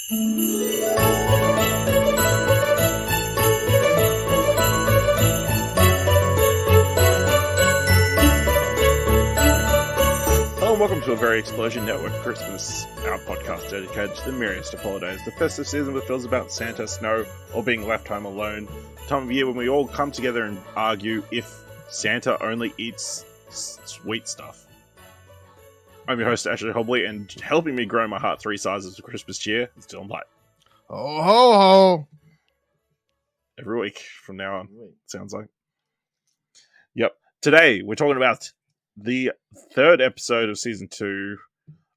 Hello and welcome to a Very Explosion Network Christmas, our podcast dedicated to the merriest of holidays, the festive season that feels about Santa, snow, or being left home alone. The time of year when we all come together and argue if Santa only eats sweet stuff. I'm your host, Ashley Hobley, and helping me grow my heart 3 sizes of Christmas cheer is Dylan Blight. Oh ho ho! Every week from now on, sounds like. Yep. Today, we're talking about the 3rd episode of season 2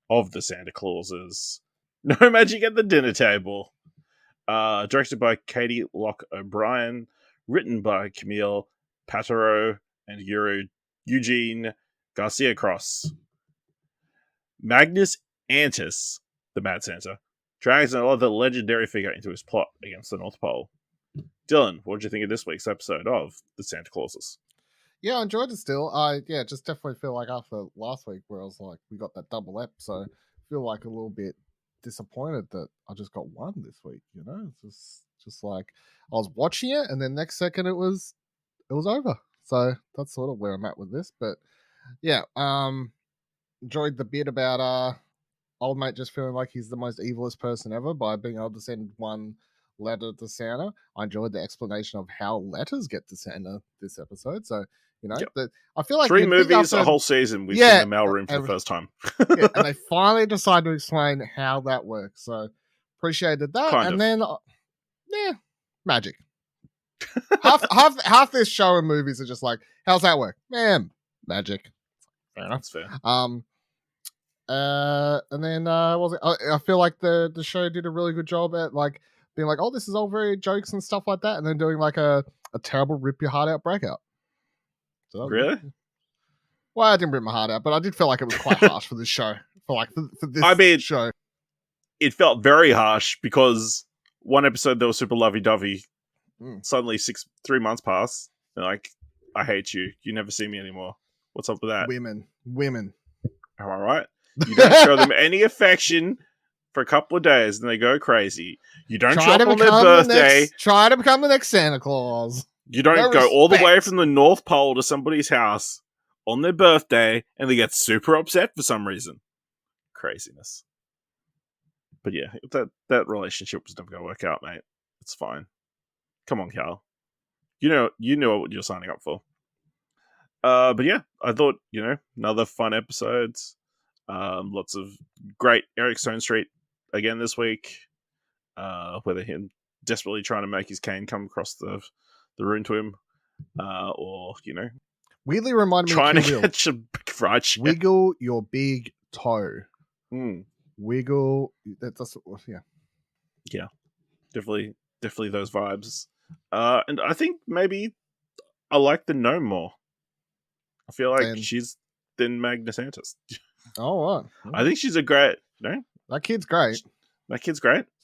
of the Santa Clauses. No magic at the dinner table. Directed by Katie Locke O'Brien. Written by Camille, Patrao, and Eugene Garcia-Cross. Magnus Antas, the Mad Santa, drags another legendary figure into his plot against the North Pole. Dylan, what did you think of this week's episode of the Santa Clauses? Yeah, I enjoyed it still. Just definitely feel like after last week where I was like, we got that double ep, so I feel like a little bit disappointed that I just got one this week, you know? It's just like I was watching it and then next second it was over. So that's sort of where I'm at with this. But yeah, enjoyed the bit about old mate just feeling like he's the most evilest person ever by being able to send one letter to Santa. I enjoyed the explanation of how letters get to Santa this episode. So, you know, Yep. I feel like 3 movies, a whole season, we've seen the mailroom for the first time. yeah, and they finally decided to explain how that works. So appreciated that. Kind of. Then, magic. half this show and movies are just like, how's that work? Man, magic. Fair enough. That's fair. And then I feel like the show did a really good job at like being like, oh, this is all very jokes and stuff like that, and then doing like a terrible rip your heart out breakout. So really? Well, I didn't rip my heart out, but I did feel like it was quite harsh for this show. For this show. It felt very harsh because one episode they were super lovey-dovey. Suddenly 3 months pass. They're like, I hate you. You never see me anymore. What's up with that? Women. Am I right? You don't show them any affection for a couple of days and they go crazy. You don't show up on their birthday. Try to become the next Santa Claus. You don't go all the way from the North Pole to somebody's house on their birthday and they get super upset for some reason. Craziness. But yeah, that relationship was never going to work out, mate. It's fine. Come on, Cal. You know what you're signing up for. But yeah, I thought, another fun episodes. Lots of great Eric Stonestreet again this week. Whether him desperately trying to make his Kane come across the room to him, or weirdly reminded me trying of to catch a fried shit. Wiggle your big toe. Wiggle. That's yeah. Definitely those vibes. And I think maybe I like the gnome more. I feel like she's than Magnus Antas. Oh, what? I think she's a great. That kid's great.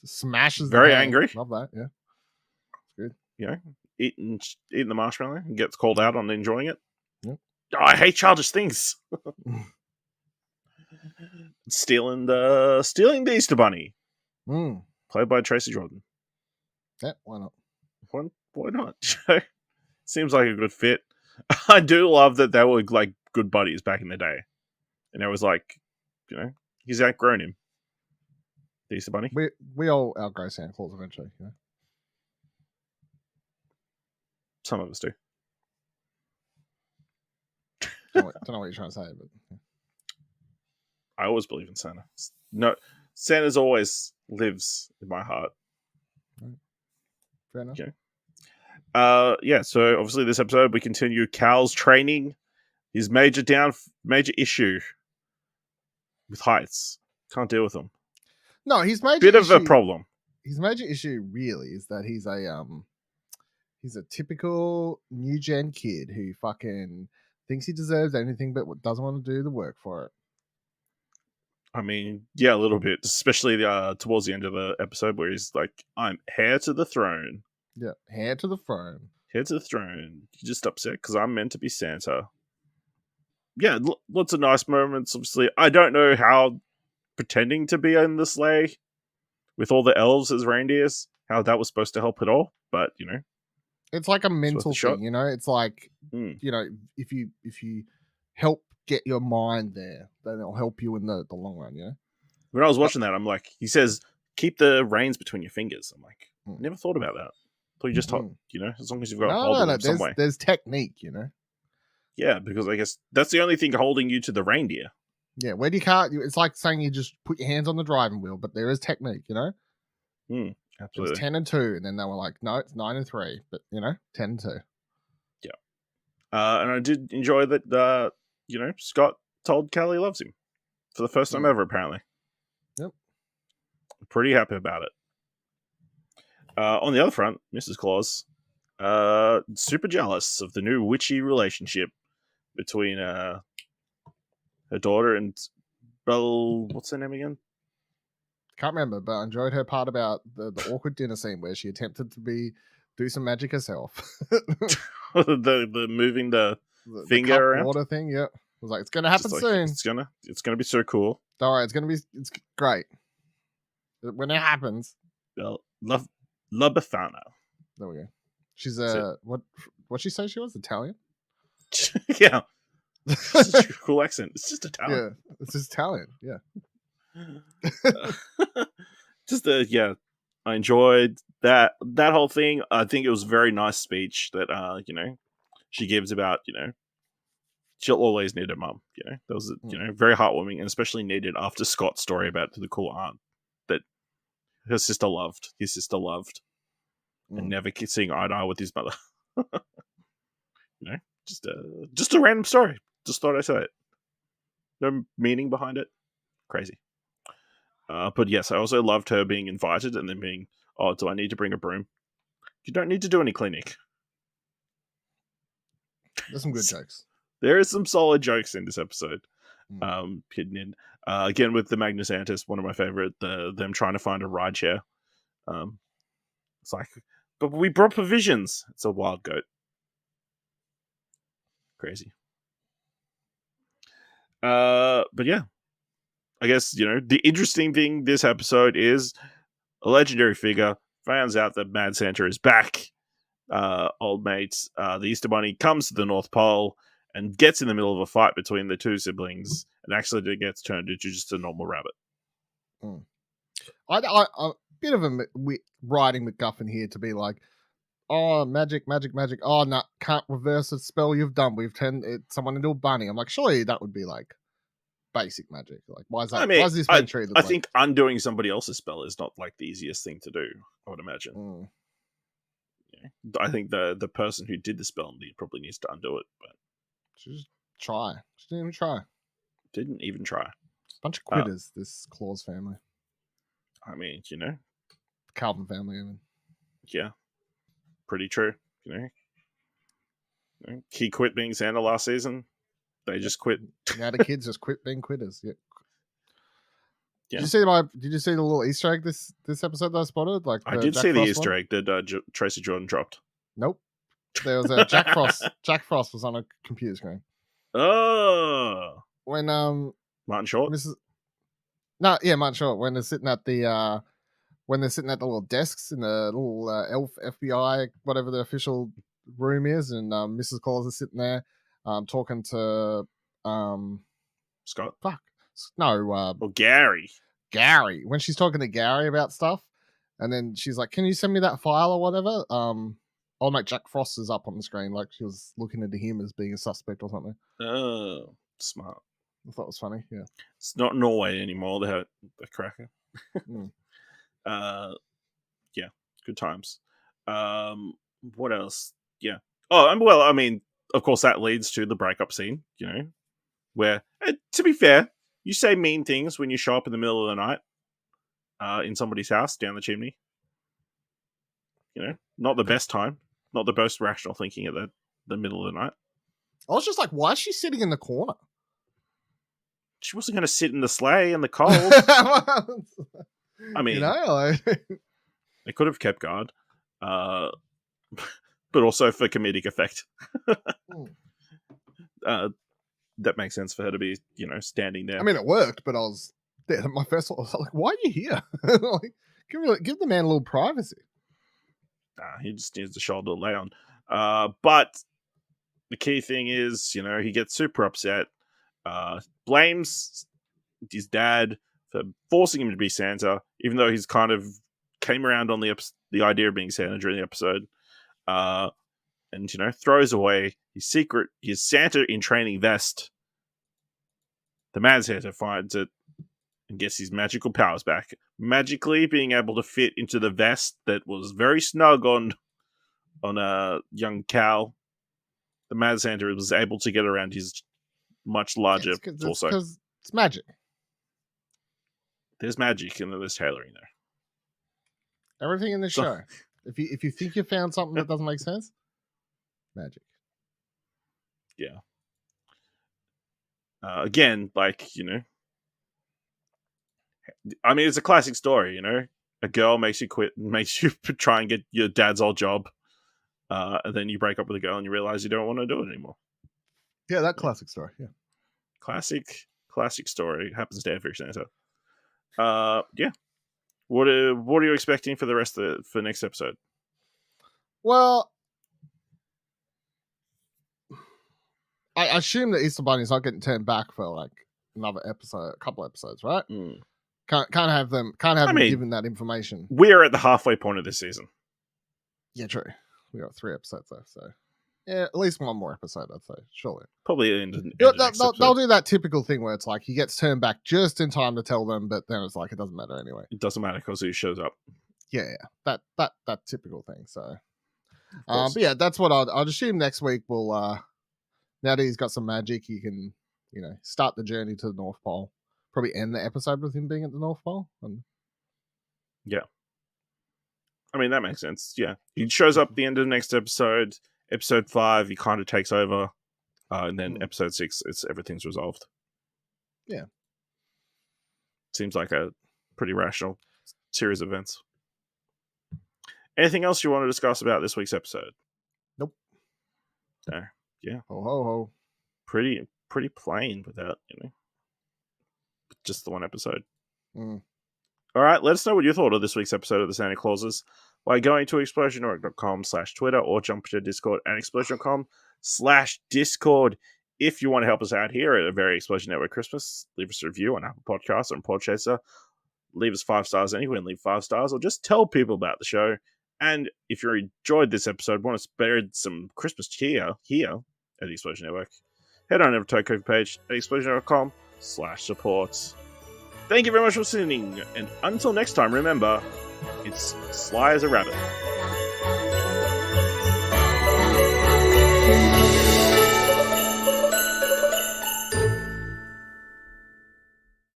Smashes. Very angry. Love that. Yeah, it's good. Eating the marshmallow and gets called out on enjoying it. Yep. Oh, I hate childish things. Stealing the Easter Bunny. Played by Tracy Jordan. Yeah, why not? Why not? Seems like a good fit. I do love that they were like good buddies back in the day. And it was like, he's outgrown him. The Easter Bunny. We all outgrow Santa Claus eventually, Some of us do. Don't know what you're trying to say, but I always believe in Santa. No, Santa's always lives in my heart. Fair enough. Okay. So obviously this episode we continue Cal's training. His major issue with heights. Can't deal with them. No, his major bit issue, of a problem. His major issue really is that he's a typical new gen kid who fucking thinks he deserves anything but doesn't want to do the work for it. I mean, yeah, a little bit, especially towards the end of the episode where he's like, "I'm heir to the throne." Yeah, heir to the throne. Heir to the throne. You're just upset because I'm meant to be Santa. Yeah, lots of nice moments. Obviously, I don't know how pretending to be in the sleigh with all the elves as reindeers, how that was supposed to help at all. But it's like a mental a shot. thing, It's like if you help get your mind there, then it'll help you in the long run. When I was watching that, I'm like, he says, keep the reins between your fingers. I'm like, never thought about that. Thought you just hold, as long as you've got hold of them some way. There's technique, Yeah, because I guess that's the only thing holding you to the reindeer. Yeah, where you can't. It's like saying you just put your hands on the driving wheel, but there is technique, Absolutely. It was 10 and 2, and then they were like, no, it's 9 and 3, but 10 and 2. Yeah. And I did enjoy that. Scott told Callie loves him for the first time ever, apparently. Yep. Pretty happy about it. On the other front, Mrs. Claus, super jealous of the new witchy relationship between her daughter and what's her name again? Can't remember, but I enjoyed her part about the awkward dinner scene where she attempted to do some magic herself. the moving the finger cup around water thing. Yeah, I was like, it's gonna happen soon. It's gonna be so cool. All right, it's great when it happens. Love Befana. There we go. She's what she say she was? Italian? Yeah. Such a cool accent. It's just Italian. Yeah, it's just Italian. Yeah. I enjoyed that whole thing. I think it was a very nice speech that she gives about she'll always need her mum. That was very heartwarming, and especially needed after Scott's story about the cool aunt that his sister loved, and never seeing eye to eye with his mother. Just a random story. Just thought I'd say it. No meaning behind it. Crazy. But yes, I also loved her being invited and then being, oh, do I need to bring a broom? You don't need to do any cleaning. There's some good jokes. There is some solid jokes in this episode. Hidden in. Again, with the Magnus Antas, one of my favorite, them trying to find a rideshare. It's like, but we brought provisions. It's a wild goat. Crazy. But yeah. I guess, the interesting thing this episode is a legendary figure finds out that Mad Santa is back. Old mate, the Easter Bunny, comes to the North Pole and gets in the middle of a fight between the two siblings and actually gets turned into just a normal rabbit. I a bit of a writing MacGuffin here to be like, oh, magic. Oh, no, can't reverse a spell you've done. We've turned someone into a bunny. I'm like, surely that would be like basic magic. Like, why is that? Why is this being treated? I think undoing somebody else's spell is not like the easiest thing to do. I would imagine. I think the person who did the spell probably needs to undo it, but just try. She didn't even try. Didn't even try. Bunch of quitters. This Claus family. I mean, Calvin family even. Yeah, pretty true. He quit being Santa last season. They just quit. Now the kids just quit being quitters. Yeah. Yeah. Did you see the little Easter egg this episode that I spotted? Like I did see the Easter egg that Tracy Jordan dropped. Nope. There was a Jack Frost. Jack Frost was on a computer screen. Oh. When Martin Short. Martin Short. When they're sitting at the little desks in the little elf FBI whatever the official room is, and Mrs. Claus is sitting there talking to Scott. Fuck. No. Gary. Gary. When she's talking to Gary about stuff, and then she's like, "Can you send me that file or whatever?" Old mate Jack Frost is up on the screen, like she was looking into him as being a suspect or something. Oh, smart. I thought it was funny. Yeah, it's not Norway anymore. They have a cracker. Yeah, good times. What else? Yeah. Oh, well, I mean, of course, that leads to the breakup scene. Where, to be fair, you say mean things when you show up in the middle of the night in somebody's house down the chimney. Not the best time. Not the most rational thinking at the middle of the night. I was just like, why is she sitting in the corner? She wasn't going to sit in the sleigh in the cold. I mean, they could have kept guard. But also for comedic effect. That makes sense for her to be, standing there. I mean, it worked, but my first thought was like, why are you here? Like, Give the man a little privacy. He just needs a shoulder to lay on. But the key thing is, he gets super upset, blames his dad for forcing him to be Santa, even though he's kind of came around on the idea of being Santa during the episode, and throws away his Santa in training vest. The Mad Santa finds it and gets his magical powers back, magically being able to fit into the vest that was very snug on a young Cal. The Mad Santa was able to get around his much larger torso. Because it's magic. There's magic and there's tailoring there. Everything in this show. If you think you found something that doesn't make sense, magic. Yeah. Again, I mean, it's a classic story, A girl makes you try and get your dad's old job, and then you break up with a girl and you realize you don't want to do it anymore. Yeah, that classic story. Yeah, classic story. It happens to every Santa. Yeah. What are you expecting for the rest for next episode? Well, I assume that Easter Bunny's not getting turned back for another episode, a couple episodes, right? Mm. Can't have them given that information. We're at the halfway point of this season. Yeah, true. We got 3 episodes left, so yeah, at least one more episode, I'd say. Surely. Probably they'll do that typical thing where it's he gets turned back just in time to tell them, but then it's it doesn't matter anyway. It doesn't matter because he shows up. Yeah, that typical thing. So, but yeah, that's what I'd assume next week. We'll now that he's got some magic, he can start the journey to the North Pole. Probably end the episode with him being at the North Pole. Yeah. I mean, that makes sense. Yeah. He shows up at the end of the next episode. Episode 5, he kind of takes over. And then episode 6, everything's resolved. Yeah. Seems like a pretty rational series of events. Anything else you want to discuss about this week's episode? Nope. No. Yeah. Ho, ho, ho. Pretty plain without, just the one episode. Mm. All right, let us know what you thought of this week's episode of the Santa Clauses by going to explosionarc.com/Twitter or jump to Discord at explosion.com/Discord. If you want to help us out here at a Very Explosion Network Christmas, leave us a review on Apple Podcasts or on Podchaser. Leave us 5 stars anywhere and leave 5 stars, or just tell people about the show. And if you enjoyed this episode, want to spread some Christmas cheer here at the Explosion Network, head on over to our Ko-fi page at explosion.com/support. Thank you very much for listening, and until next time, remember, it's sly as a rabbit.